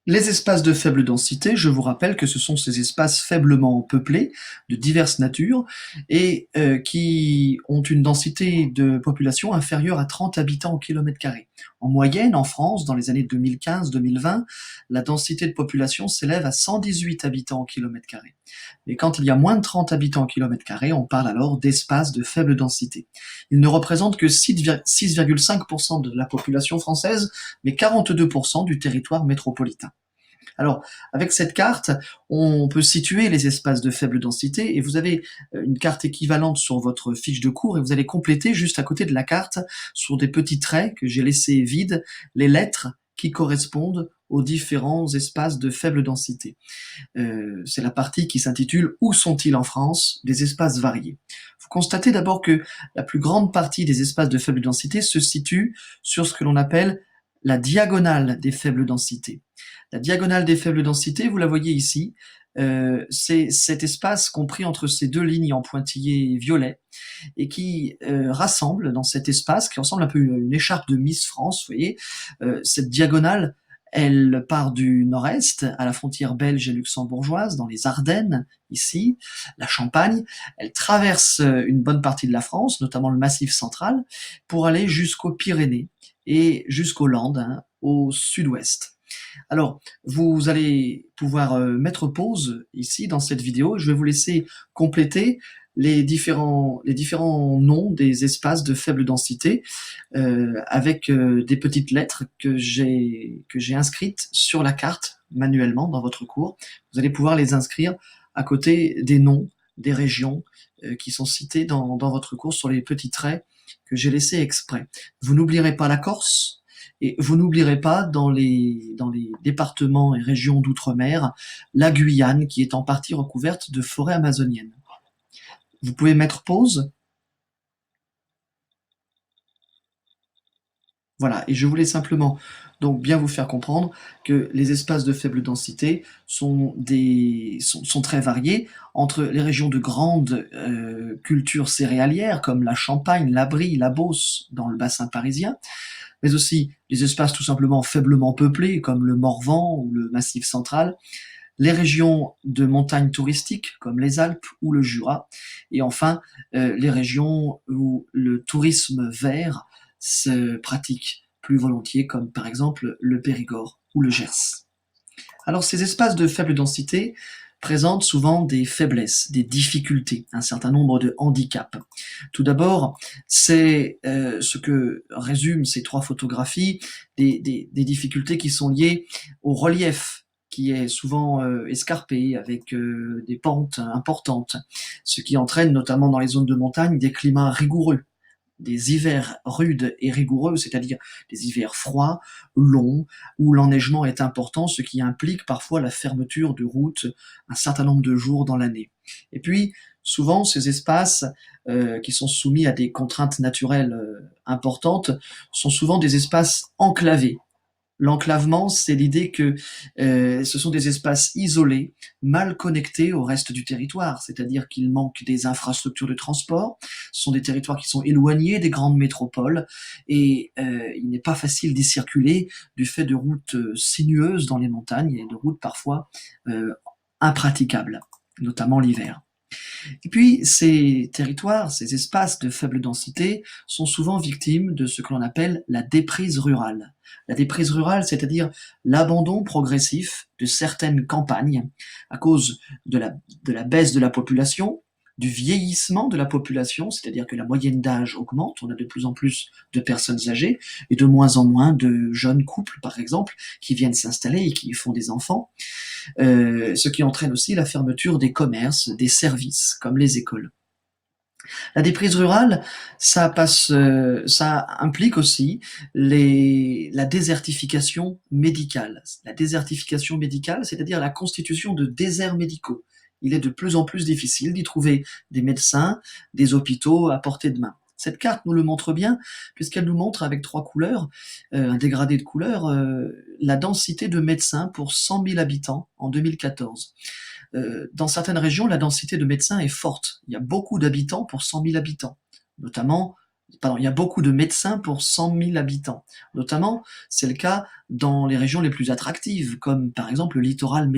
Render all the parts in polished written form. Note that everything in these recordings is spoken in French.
Les espaces de faible densité, je vous rappelle que ce sont ces espaces faiblement peuplés, de diverses natures, et qui ont une densité de population inférieure à 30 habitants au kilomètre carré. En moyenne, en France, dans les années 2015-2020, la densité de population s'élève à 118 habitants au kilomètre carré. Mais quand il y a moins de 30 habitants au kilomètre carré, on parle alors d'espaces de faible densité. Ils ne représentent que 6,5% de la population française, mais 42% du territoire métropolitain. Alors, avec cette carte, on peut situer les espaces de faible densité et vous avez une carte équivalente sur votre fiche de cours et vous allez compléter juste à côté de la carte, sur des petits traits que j'ai laissés vides, les lettres qui correspondent aux différents espaces de faible densité. C'est la partie qui s'intitule « Où sont-ils en France ?» des espaces variés. Vous constatez d'abord que la plus grande partie des espaces de faible densité se situe sur ce que l'on appelle la diagonale des faibles densités. La diagonale des faibles densités, vous la voyez ici, c'est cet espace compris entre ces deux lignes en pointillés violets et qui rassemble dans cet espace, qui ressemble un peu à une écharpe de Miss France, vous voyez, cette diagonale, elle part du nord-est, à la frontière belge et luxembourgeoise, dans les Ardennes, ici, la Champagne. Elle traverse une bonne partie de la France, notamment le Massif central, pour aller jusqu'aux Pyrénées et jusqu'aux Landes, hein, au sud-ouest. Alors, vous allez pouvoir mettre pause ici dans cette vidéo. Je vais vous laisser compléter les différents noms des espaces de faible densité avec des petites lettres que j'ai inscrites sur la carte manuellement dans votre cours. Vous allez pouvoir les inscrire à côté des noms des régions qui sont citées dans votre cours sur les petits traits que j'ai laissés exprès. Vous n'oublierez pas la Corse, et vous n'oublierez pas dans les départements et régions d'outre-mer, la Guyane qui est en partie recouverte de forêts amazoniennes. Vous pouvez mettre pause. Voilà, et je voulais simplement donc bien vous faire comprendre que les espaces de faible densité sont très variés entre les régions de grande culture céréalière comme la Champagne, la Brie, la Beauce dans le bassin parisien, mais aussi les espaces tout simplement faiblement peuplés comme le Morvan ou le Massif central, les régions de montagne touristiques comme les Alpes ou le Jura, et enfin les régions où le tourisme vert se pratique plus volontiers, comme par exemple le Périgord ou le Gers. Alors ces espaces de faible densité présentent souvent des faiblesses, des difficultés, un certain nombre de handicaps. Tout d'abord, c'est ce que résument ces trois photographies, des difficultés qui sont liées au relief, qui est souvent escarpé, avec des pentes importantes, ce qui entraîne notamment dans les zones de montagne des climats rigoureux, des hivers rudes et rigoureux, c'est-à-dire des hivers froids, longs, où l'enneigement est important, ce qui implique parfois la fermeture de routes un certain nombre de jours dans l'année. Et puis, souvent, ces espaces qui sont soumis à des contraintes naturelles importantes sont souvent des espaces enclavés. L'enclavement, c'est l'idée que ce sont des espaces isolés, mal connectés au reste du territoire, c'est-à-dire qu'il manque des infrastructures de transport, ce sont des territoires qui sont éloignés des grandes métropoles, et il n'est pas facile d'y circuler du fait de routes sinueuses dans les montagnes et de routes parfois impraticables, notamment l'hiver. Et puis, ces territoires, ces espaces de faible densité sont souvent victimes de ce que l'on appelle la déprise rurale. La déprise rurale, c'est-à-dire l'abandon progressif de certaines campagnes à cause de la baisse de la population, du vieillissement de la population, c'est-à-dire que la moyenne d'âge augmente, on a de plus en plus de personnes âgées et de moins en moins de jeunes couples, par exemple, qui viennent s'installer et qui font des enfants, ce qui entraîne aussi la fermeture des commerces, des services, comme les écoles. La déprise rurale, ça implique aussi la désertification médicale. La désertification médicale, c'est-à-dire la constitution de déserts médicaux. Il est de plus en plus difficile d'y trouver des médecins, des hôpitaux à portée de main. Cette carte nous le montre bien, puisqu'elle nous montre avec trois couleurs, un dégradé de couleurs, la densité de médecins pour 100 000 habitants en 2014. Dans certaines régions, la densité de médecins est forte. Il y a beaucoup d'habitants pour 100 000 habitants, notamment pardon, il y a beaucoup de médecins pour 100 000 habitants. Notamment, c'est le cas dans les régions les plus attractives, comme par exemple le littoral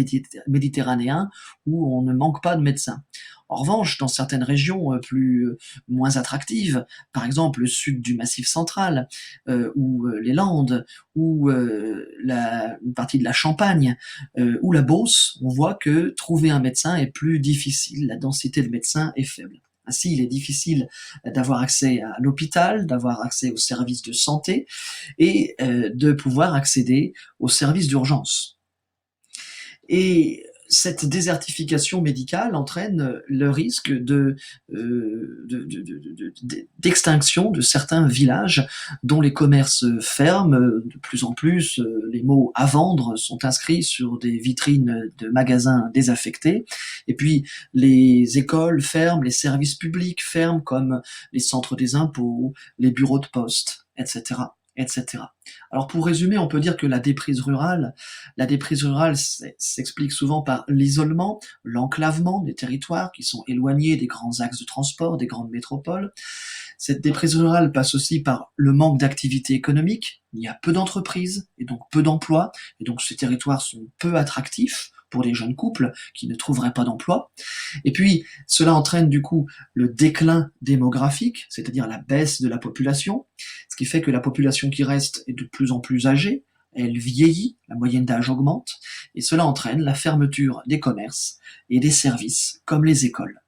méditerranéen, où on ne manque pas de médecins. En revanche, dans certaines régions moins attractives, par exemple le sud du Massif central, ou les Landes, ou une partie de la Champagne, ou la Beauce, on voit que trouver un médecin est plus difficile, la densité de médecins est faible. Ainsi, il est difficile d'avoir accès à l'hôpital, d'avoir accès aux services de santé et de pouvoir accéder aux services d'urgence. Et cette désertification médicale entraîne le risque d'extinction de certains villages dont les commerces ferment. De plus en plus, les mots « à vendre » sont inscrits sur des vitrines de magasins désaffectés. Et puis, les écoles ferment, les services publics ferment, comme les centres des impôts, les bureaux de poste, etc., etc. Alors pour résumer, on peut dire que la déprise rurale s'explique souvent par l'isolement, l'enclavement des territoires qui sont éloignés des grands axes de transport, des grandes métropoles. Cette déprise rurale passe aussi par le manque d'activité économique. Il y a peu d'entreprises et donc peu d'emplois, et donc ces territoires sont peu attractifs pour les jeunes couples qui ne trouveraient pas d'emploi. Et puis, cela entraîne du coup le déclin démographique, c'est-à-dire la baisse de la population, ce qui fait que la population qui reste est de plus en plus âgée, elle vieillit, la moyenne d'âge augmente, et cela entraîne la fermeture des commerces et des services comme les écoles.